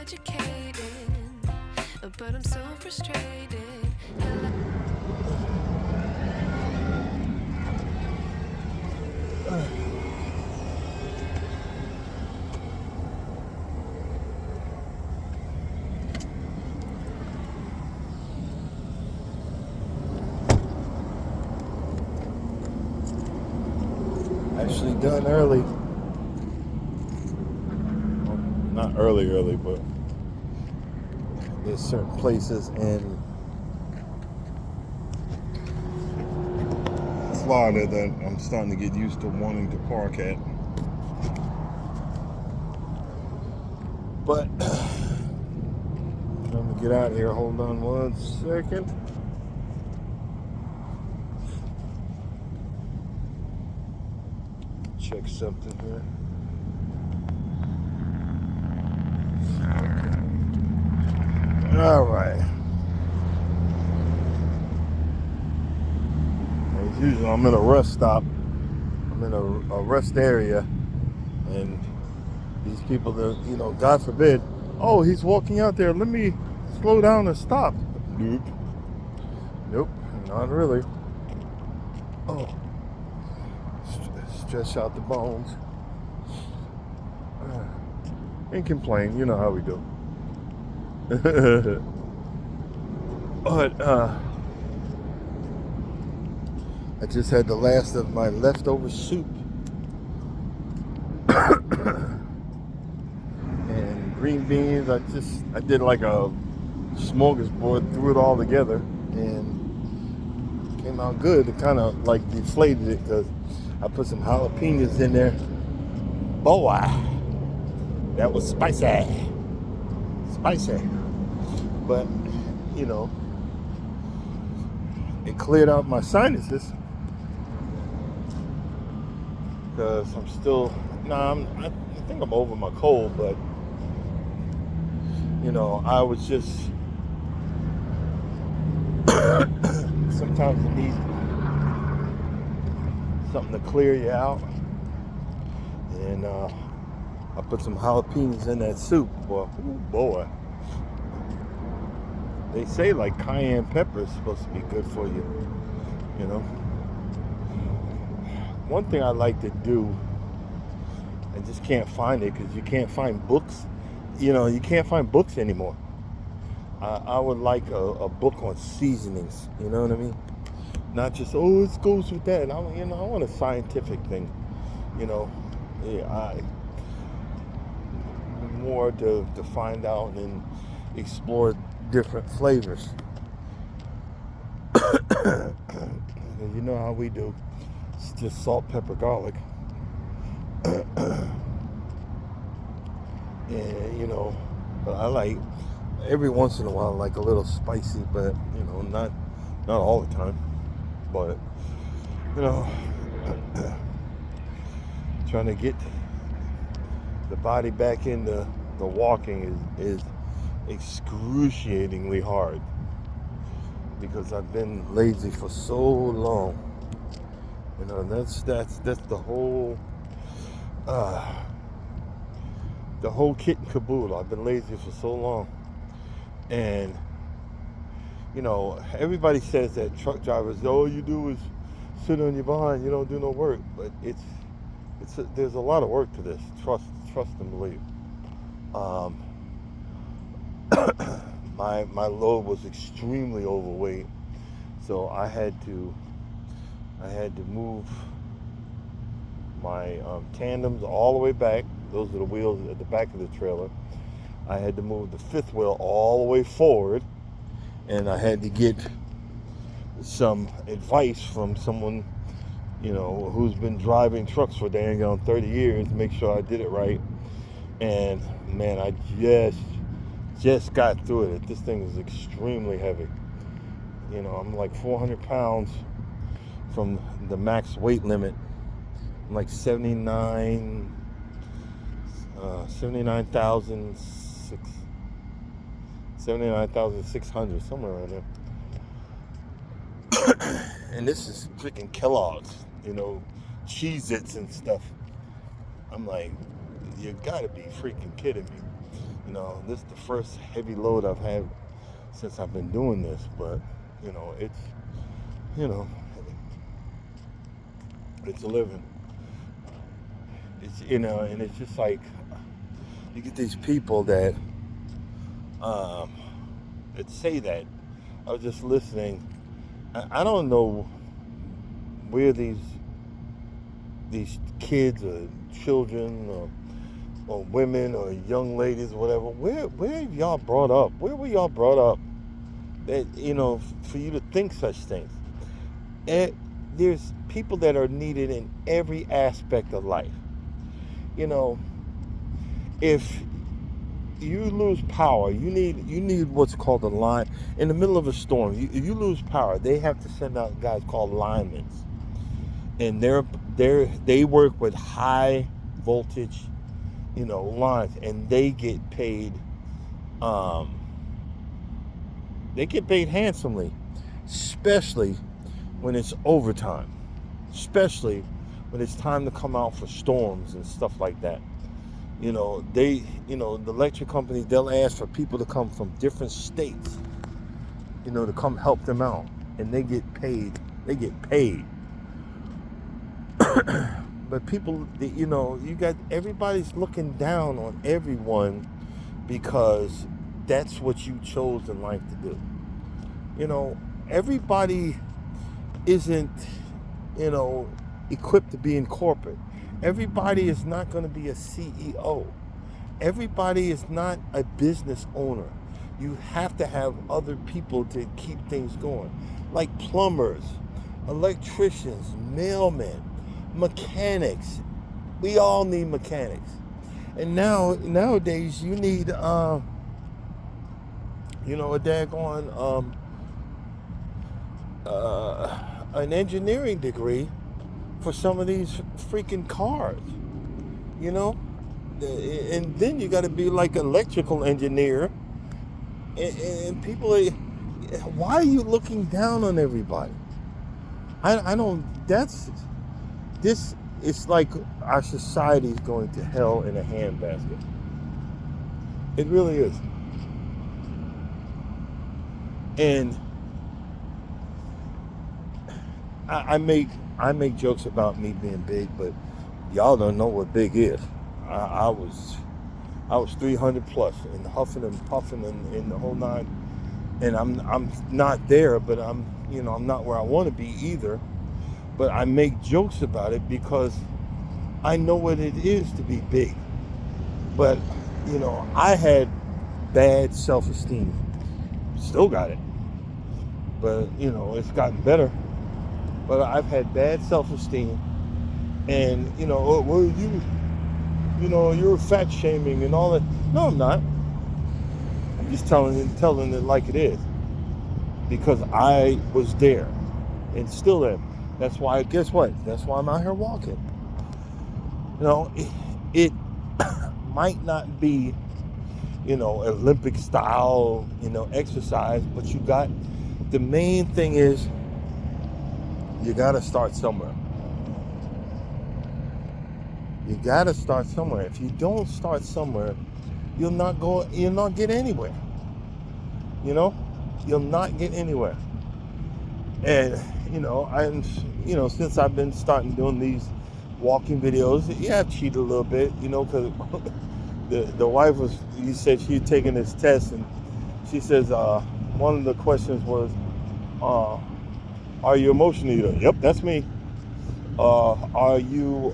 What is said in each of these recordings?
educated, but I'm so frustrated. Actually done early. Well, not early, but there's certain places in Florida that I'm starting to get used to wanting to park at. But I'm gonna get out of here. Hold on one second. Check something here. All right. As usual, I'm in a rest stop. I'm in a rest area, and these people that, God forbid, oh, he's walking out there. Let me slow down and stop. Nope, not really. Oh, stretch out the bones and complain. You know how we do. But I just had the last of my leftover soup and green beans. I did like a smorgasbord, threw it all together, and came out good. It kind of like deflated it because I put some jalapenos in there. Boy, that was spicy. But it cleared out my sinuses because I'm still. I think I'm over my cold, but I was just. Sometimes you need something to clear you out, and I put some jalapenos in that soup. Well, ooh, boy, they say like cayenne pepper is supposed to be good for you. One thing I like to do, I just can't find it because you can't find books. You can't find books anymore. I would like a book on seasonings. You know what I mean? Not just, oh, it goes with that. I want a scientific thing. I more to find out and explore different flavors. You know how we do. It's just salt, pepper, garlic. And but I like every once in a while, like a little spicy, but not all the time. But trying to get the body back into the walking is excruciatingly hard because I've been lazy for so long. That's the whole kit and caboodle. I've been lazy for so long, and everybody says that truck drivers, all you do is sit on your behind, you don't do no work. But there's a lot of work to this. Trust and believe. My load was extremely overweight, so I had to move my tandems all the way back. Those are the wheels at the back of the trailer. I had to move the fifth wheel all the way forward, and I had to get some advice from someone, who's been driving trucks for dang on 30 years to make sure I did it right. And man, I just got through it. This thing is extremely heavy. I'm like 400 pounds from the max weight limit. I'm like 79,600, somewhere around there. And this is freaking Kellogg's, Cheez-Its and stuff. I'm like, you gotta be freaking kidding me. This is the first heavy load I've had since I've been doing this, but it's you know it's a living. It's and it's just like you get these people um, that say that. I was just listening. I don't know where these kids or children or women or young ladies or whatever. Where have y'all brought up? Where were y'all brought up that for you to think such things? And there's people that are needed in every aspect of life. You know, if you lose power, you need what's called a line in the middle of a storm. You lose power. They have to send out guys called linemen, and they work with high voltage, lines, and um, they get paid handsomely, especially when it's overtime, especially when it's time to come out for storms and stuff like that. The electric companies, they'll ask for people to come from different states, to come help them out, and they get paid. They get paid. But people, you got everybody's looking down on everyone because that's what you chose in life to do. Everybody isn't, you know, equipped to be in corporate. Everybody is not going to be a CEO. Everybody is not a business owner. You have to have other people to keep things going, like plumbers, electricians, mailmen, mechanics. We all need mechanics. And nowadays you need a daggone an engineering degree for some of these freaking cars, you know? And then you got to be like an electrical engineer. And people are, why are you looking down on everybody? I don't, it's like our society is going to hell in a handbasket. It really is. And I make jokes about me being big, but y'all don't know what big is. I was 300 plus and huffing and puffing in the whole nine, and I'm not there, but I'm not where I want to be either. But I make jokes about it because I know what it is to be big. But I had bad self-esteem. Still got it, but it's gotten better. But I've had bad self-esteem, and well, you're fat shaming and all that. No, I'm not. I'm just telling it like it is, because I was there and still am. That's why. Guess what? That's why I'm out here walking. It might not be Olympic style exercise, but the main thing is you got to start somewhere. You got to start somewhere. If you don't start somewhere, you'll not get anywhere. You'll not get anywhere. And since I've been starting doing these walking videos, yeah, I've cheated a little bit, because the wife you said she had taken this test, and she says one of the questions was, are you emotional eater? Yep, that's me. Are you?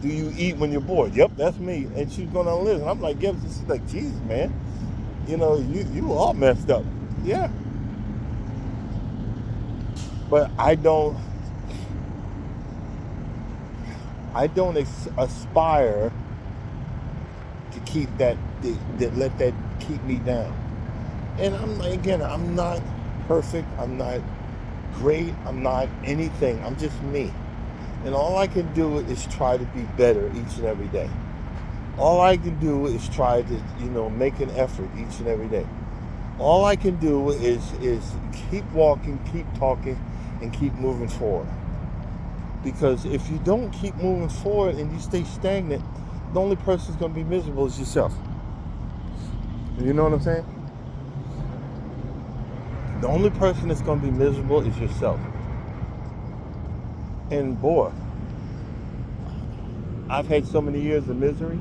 Do you eat when you're bored? Yep, that's me. And she's going on a list. And I'm like, yeah, she's like, Jesus, man, you all messed up. Yeah, but I don't aspire to keep that let that keep me down. And I'm not perfect. I'm not great. I'm not anything. I'm just me. And all I can do is try to be better each and every day. All I can do is try to, make an effort each and every day. All I can do is keep walking, keep talking, and keep moving forward. Because if you don't keep moving forward and you stay stagnant, the only person who's going to be miserable is yourself. You know what I'm saying? The only person that's going to be miserable is yourself. And boy, I've had so many years of misery.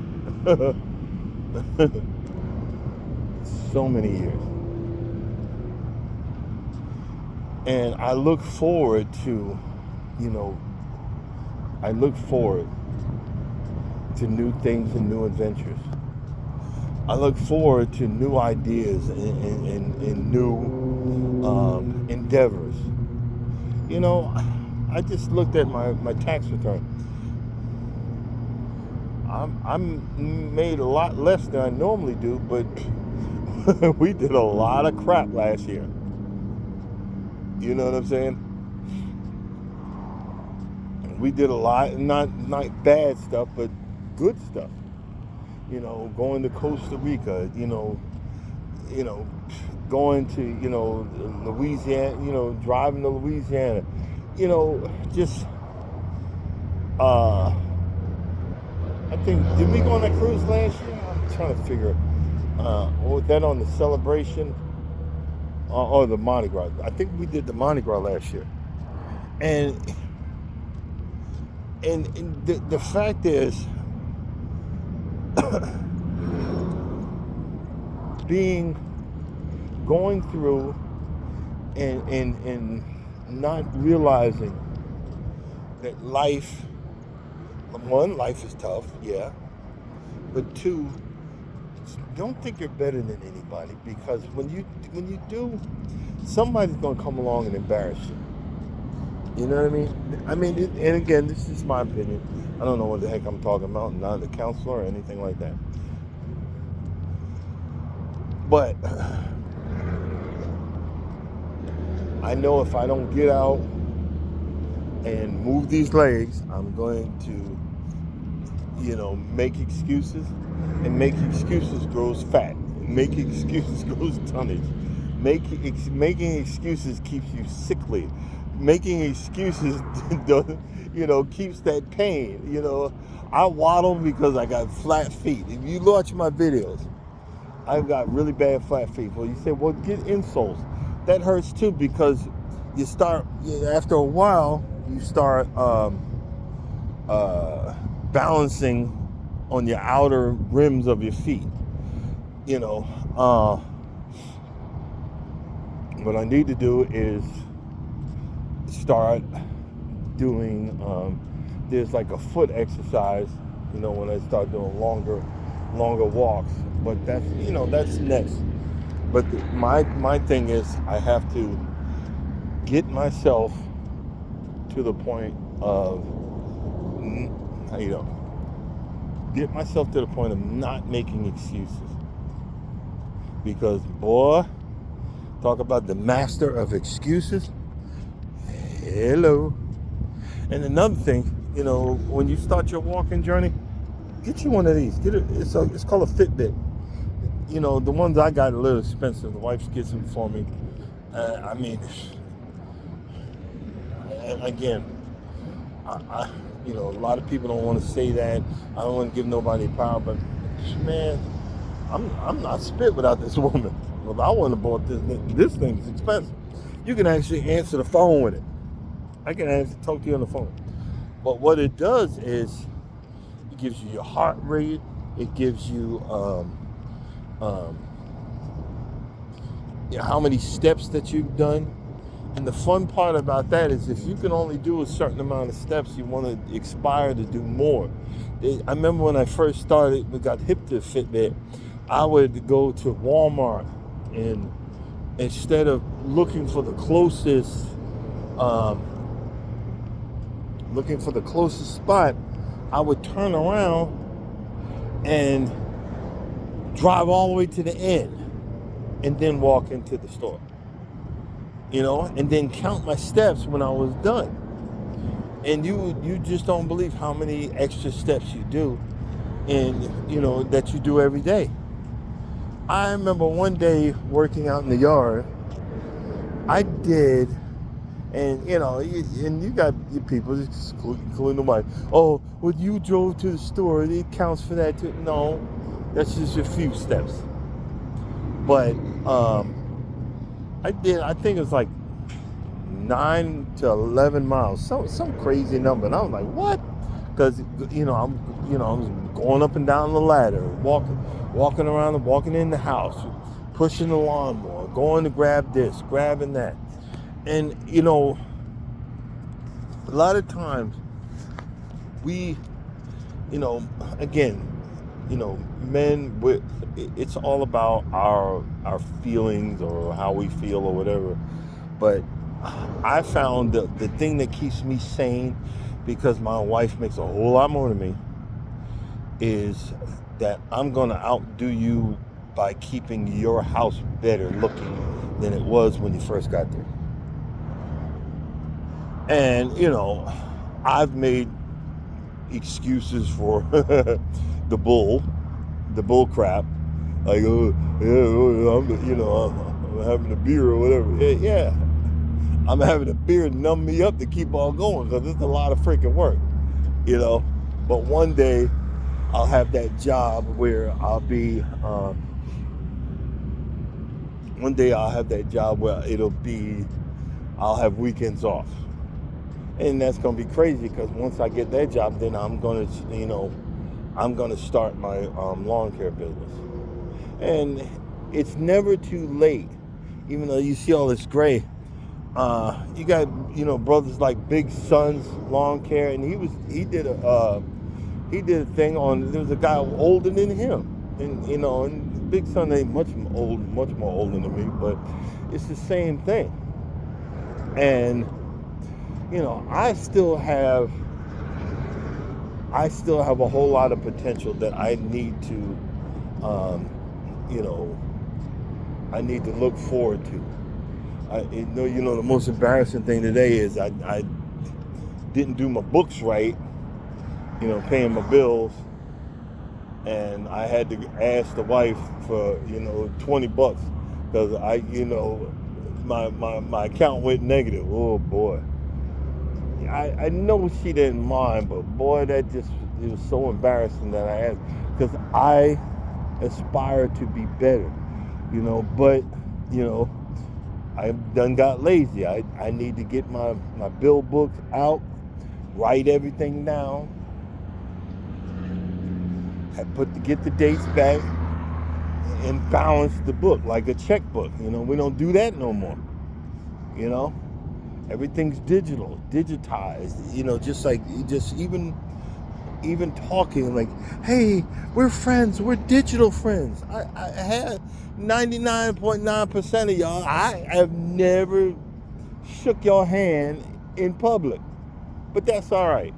So many years. And I look forward to, I look forward to new things and new adventures. I look forward to new ideas and new endeavors. I just looked at my tax return. I'm made a lot less than I normally do, but we did a lot of crap last year. You know what I'm saying? We did a lot, not bad stuff, but good stuff. Going to Costa Rica, going to Louisiana, driving to Louisiana, just I think, did we go on that cruise last year? I'm trying to figure was that on the celebration or the Mardi Gras? I think we did the Mardi Gras last year. And the fact is, going through and not realizing that life is tough, yeah, but two, don't think you're better than anybody, because when you do, somebody's gonna come along and embarrass you. You know what I mean? And again, this is my opinion. I don't know what the heck I'm talking about. I'm not a counselor or anything like that. But I know if I don't get out and move these legs, I'm going to, make excuses. And making excuses grows fat. Making excuses grows tonnage. Making excuses keeps you sickly. Making excuses, keeps that pain. I waddle because I got flat feet. If you watch my videos, I've got really bad flat feet. Well, you say, well, get insoles. That hurts too, because you start, after a while, you start balancing on your outer rims of your feet. What I need to do is start doing, there's like a foot exercise, when I start doing longer walks. But that's next. But my thing is, I have to get myself to the point of, get myself to the point of not making excuses. Because, boy, talk about the master of excuses. Hello. And another thing, when you start your walking journey, get you one of these. It's called a Fitbit. The ones I got are a little expensive. The wife gets them for me. Again, a lot of people don't want to say that. I don't want to give nobody power, but man, I'm not spit without this woman. If I wouldn't have bought this thing is expensive. You can actually answer the phone with it. I can actually talk to you on the phone. But what it does is, it gives you your heart rate. It gives you how many steps that you've done. And the fun part about that is, if you can only do a certain amount of steps, you want to aspire to do more. I remember when I first started, we got hip to Fitbit, I would go to Walmart, and instead of looking for the closest spot, I would turn around and drive all the way to the end and then walk into the store. And then count my steps when I was done. And you just don't believe how many extra steps you do, and that you do every day. I remember one day working out in the yard, I did, and you got your people, including the wife. Oh, when you drove to the store, it counts for that too. No, that's just a few steps. But I think it was like 9 to 11 miles, some crazy number. And I was like, what? Because I'm going up and down the ladder, walking around and walking in the house, pushing the lawnmower, going to grab this, grabbing that. And a lot of times we, again, men, it's all about our feelings or how we feel or whatever. But I found the thing that keeps me sane, because my wife makes a whole lot more than me, is that I'm going to outdo you by keeping your house better looking than it was when you first got there. And, I've made excuses for the bull crap. Like, oh, yeah, I'm having a beer or whatever. Yeah, I'm having a beer to numb me up to keep on going, because it's a lot of freaking work, But one day I'll have that job where I'll have weekends off. And that's going to be crazy, because once I get that job, then I'm going to start my lawn care business. And it's never too late, even though you see all this gray. You got brothers like Big Son's Lawn Care, and he did a thing on. There was a guy older than him, and Big Son ain't much more older than me, but it's the same thing. And I still have a whole lot of potential that I need to I need to look forward to. The most embarrassing thing today is I didn't do my books right, paying my bills, and I had to ask the wife for $20 because my account went negative. Oh boy. I know she didn't mind, but boy, it was so embarrassing that I asked, because I aspire to be better, but I done got lazy. I need to get my bill books out, write everything down, get the dates back, and balance the book like a checkbook. We don't do that no more. Everything's digitized. Just even talking like, hey, we're friends. We're digital friends. I had 99.9% of y'all. I have never shook your hand in public, but that's all right.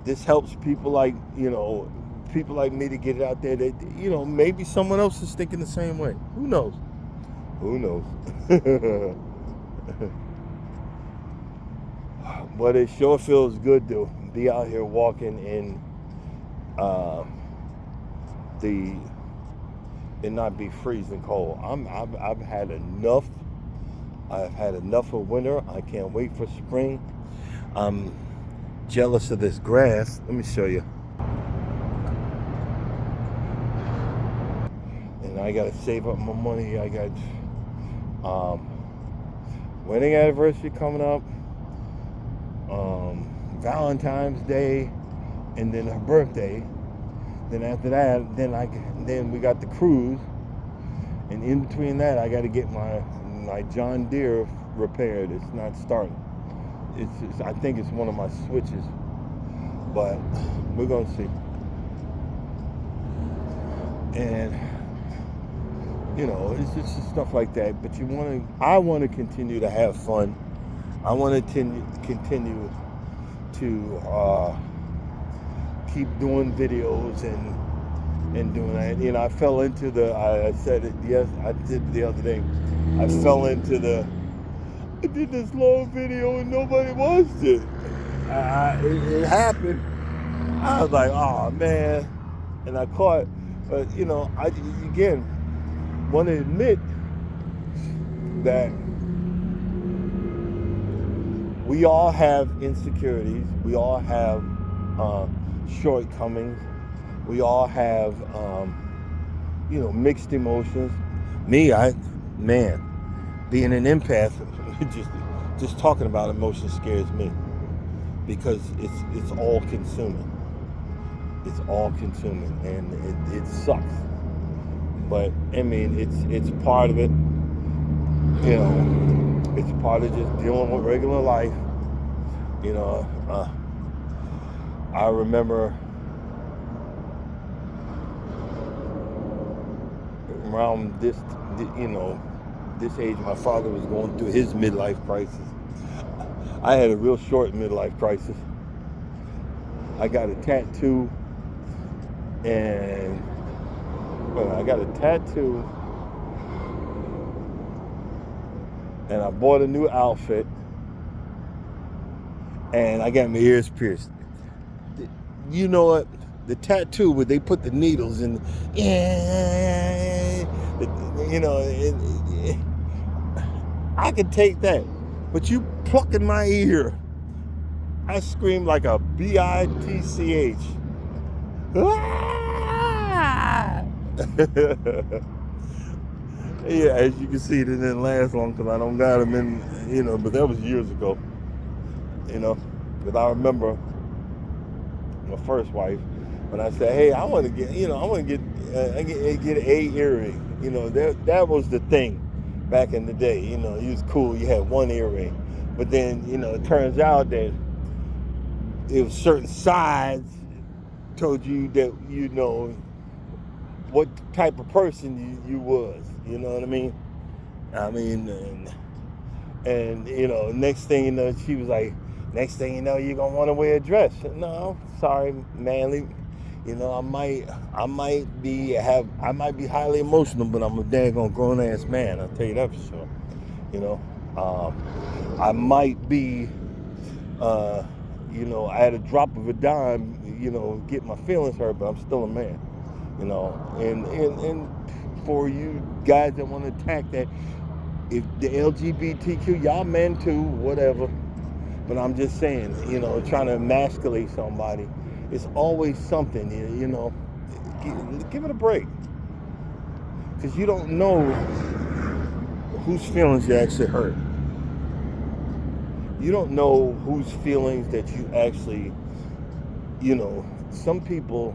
This helps people like me to get it out there that, maybe someone else is thinking the same way. Who knows? But it sure feels good to be out here walking in and not be freezing cold. I've had enough. I've had enough of winter. I can't wait for spring. I'm jealous of this grass. Let me show you. And I gotta save up my money. I got wedding anniversary coming up, Valentine's Day, and then her birthday. Then after that, then we got the cruise, and in between that, I got to get my John Deere repaired. It's not starting. I think it's one of my switches, but we're gonna see. And it's just stuff like that. But I want to continue to have fun. I want to continue to keep doing videos and doing that. I fell into I said it, yes, I did the other day. I did this long video and nobody watched it. It happened. I was like, oh man. And I caught, but I again want to admit that we all have insecurities. We all have shortcomings. We all have mixed emotions. Me, being an empath, just talking about emotions scares me because it's all consuming. It's all consuming, and it sucks. But I mean, it's part of it. It's part of just dealing with regular life. I remember around this age, my father was going through his midlife crisis. I had a real short midlife crisis. I got a tattoo, and I bought a new outfit, and I got my ears pierced. You know what? The tattoo where they put the needles in, I could take that, but you plucking my ear, I screamed like a bitch. Ah! Yeah, as you can see, it didn't last long because I don't got them in, but that was years ago, But I remember my first wife when I said, "Hey, I want to get a earring." That was the thing back in the day. You was cool. You had one earring, but then it turns out that it was certain sides told you that what type of person you was. You know what I mean? Next thing you know, she was like, next thing you know, you're gonna want to wear a dress. No, sorry, manly. I might be highly emotional, but I'm a daggone grown ass man. I'll tell you that for sure. I might be, at a drop of a dime, get my feelings hurt, but I'm still a man. And for you guys that want to attack that, if the LGBTQ, y'all men too, whatever. But I'm just saying, trying to emasculate somebody, it's always something, give it a break. Because you don't know whose feelings you actually hurt. You don't know whose feelings that you actually, some people,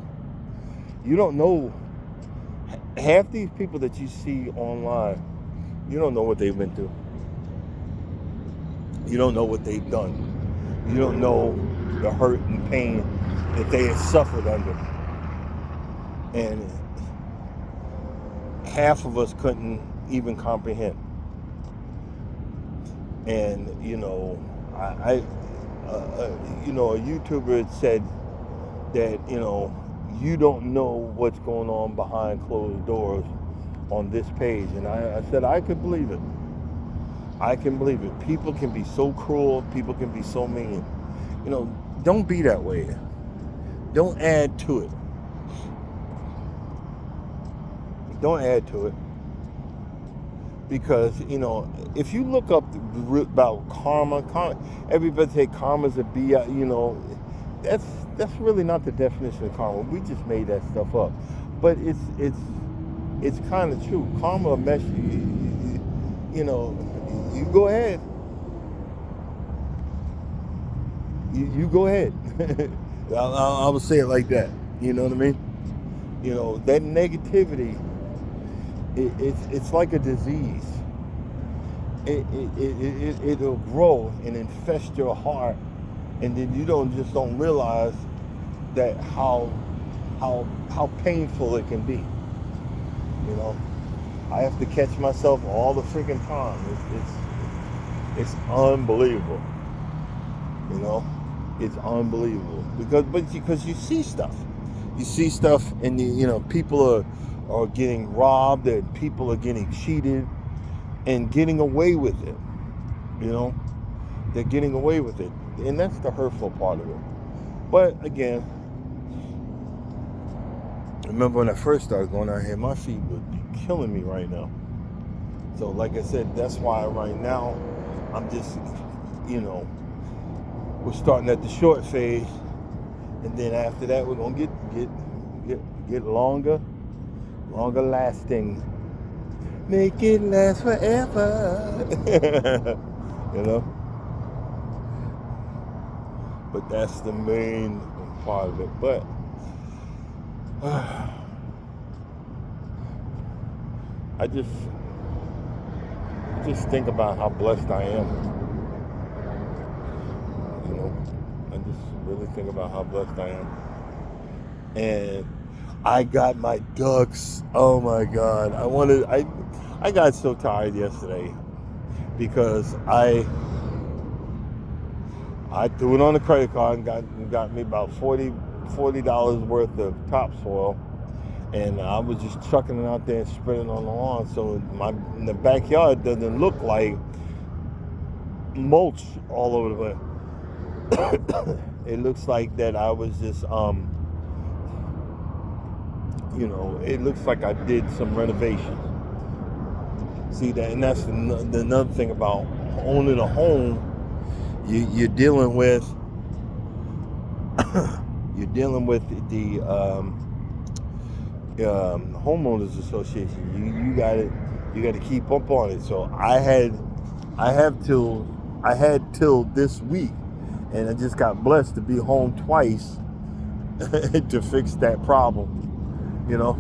you don't know. Half these people that you see online, you don't know what they've been through. You don't know what they've done. You don't know the hurt and pain that they have suffered under. And half of us couldn't even comprehend. And, a YouTuber had said that, you don't know what's going on behind closed doors on this page. And I said, I could believe it. I can believe it. People can be so cruel. People can be so mean. Don't be that way. Don't add to it. Don't add to it. Because, if you look up about karma, everybody say karma's a BI, that's really not the definition of karma. We just made that stuff up. But it's kind of true. Karma will mess you go ahead. You go ahead. I would say it like that. You know what I mean? That negativity, it's like a disease. It'll grow and infest your heart, and then you don't realize that how painful it can be. I have to catch myself all the freaking time. It's unbelievable. It's unbelievable because you see stuff. You see stuff, and people are getting robbed, and people are getting cheated, and getting away with it. They're getting away with it, and that's the hurtful part of it. But again, I remember when I first started going out here, my feet would be killing me right now. So like I said, that's why right now I'm just, we're starting at the short phase, and then after that we're gonna get longer longer lasting. Make it last forever. You know? But that's the main part of it. But I just think about how blessed I am. You know, I just really think about how blessed I am. And I got my ducks. Oh my God. I got so tired yesterday because I threw it on the credit card and got me about $40 worth of topsoil. And I was just chucking it out there and spreading it on the lawn. So the backyard doesn't look like mulch all over the place. It looks like that I was just, it looks like I did some renovations. See that, and that's another thing about owning a home. You're dealing with the homeowners association. You got to keep up on it. So I had till this week, and I just got blessed to be home twice to fix that problem. You know,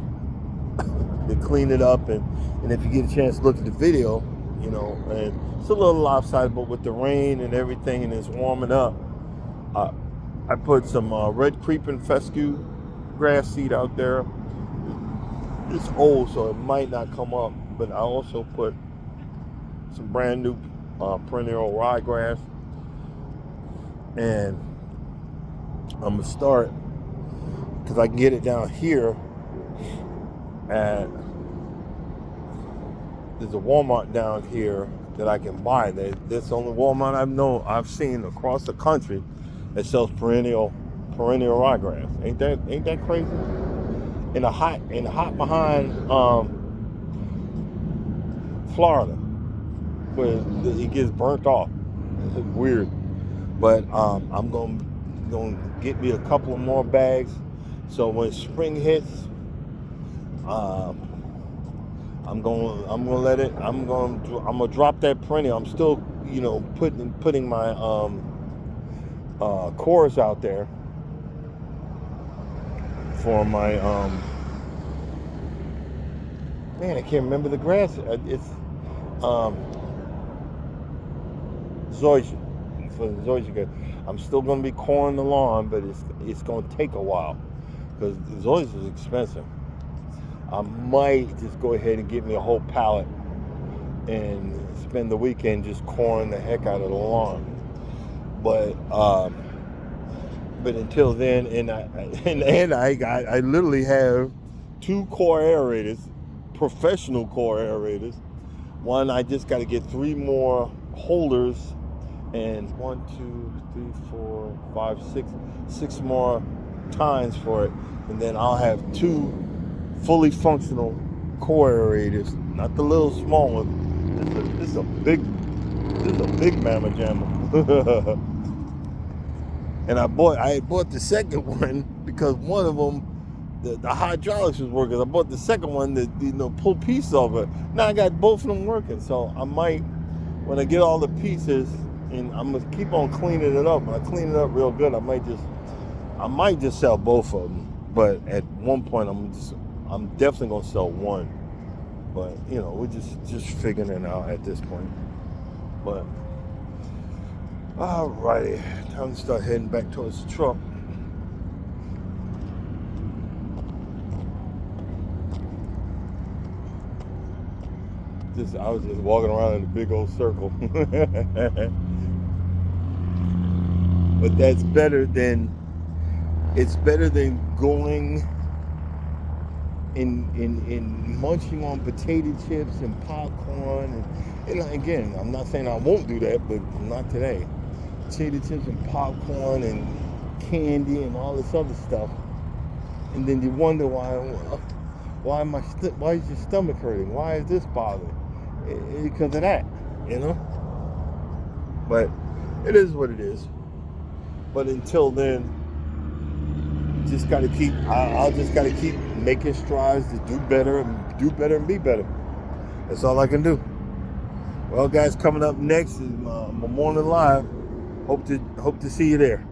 to clean it up, and if you get a chance to look at the video, and it's a little lopsided, but with the rain and everything, and it's warming up, I put some red creeping fescue grass seed out there. It's old, so it might not come up, but I also put some brand new perennial ryegrass, and I'm gonna start, because I can get it down here at, there's a Walmart down here that I can buy. That's the only Walmart I've seen across the country that sells perennial ryegrass. Ain't that crazy? In the hot behind Florida, where it gets burnt off. It's weird, but I'm gonna get me a couple of more bags, so when spring hits, I'm gonna drop that perennial. I'm still, putting my cores out there for my man, I can't remember the grass. It's zoysia. For the zoysia, I'm still gonna be coring the lawn, but it's gonna take a while because zoysia is expensive. I might just go ahead and get me a whole pallet and spend the weekend just coring the heck out of the lawn. But until then, and I literally have 2 core aerators, professional core aerators. One, I just got to get 3 more holders, and 1, 2, 3, 4, 5, 6 more tines for it, and then I'll have 2 fully functional core aerators, not the little small one. This is a big mamma jamma. And I bought the second one because one of them, the hydraulics was working. I bought the second one that pull pieces of it. Now I got both of them working, so I might, when I get all the pieces, and I'm gonna keep on cleaning it up. When I clean it up real good, I might just sell both of them. But at one point, I'm definitely gonna sell one. But we're just figuring it out at this point. But alrighty, time to start heading back towards the truck. I was just walking around in a big old circle. But it's better than going in munching on potato chips and popcorn, and again, I'm not saying I won't do that, but not today. Potato chips and popcorn and candy and all this other stuff, and then you wonder why is your stomach hurting? Why is this bothering? Because of that, But it is what it is. But until then, I'll just gotta keep making strides to do better and be better. That's all I can do. Well, guys, coming up next is my morning live. Hope to see you there.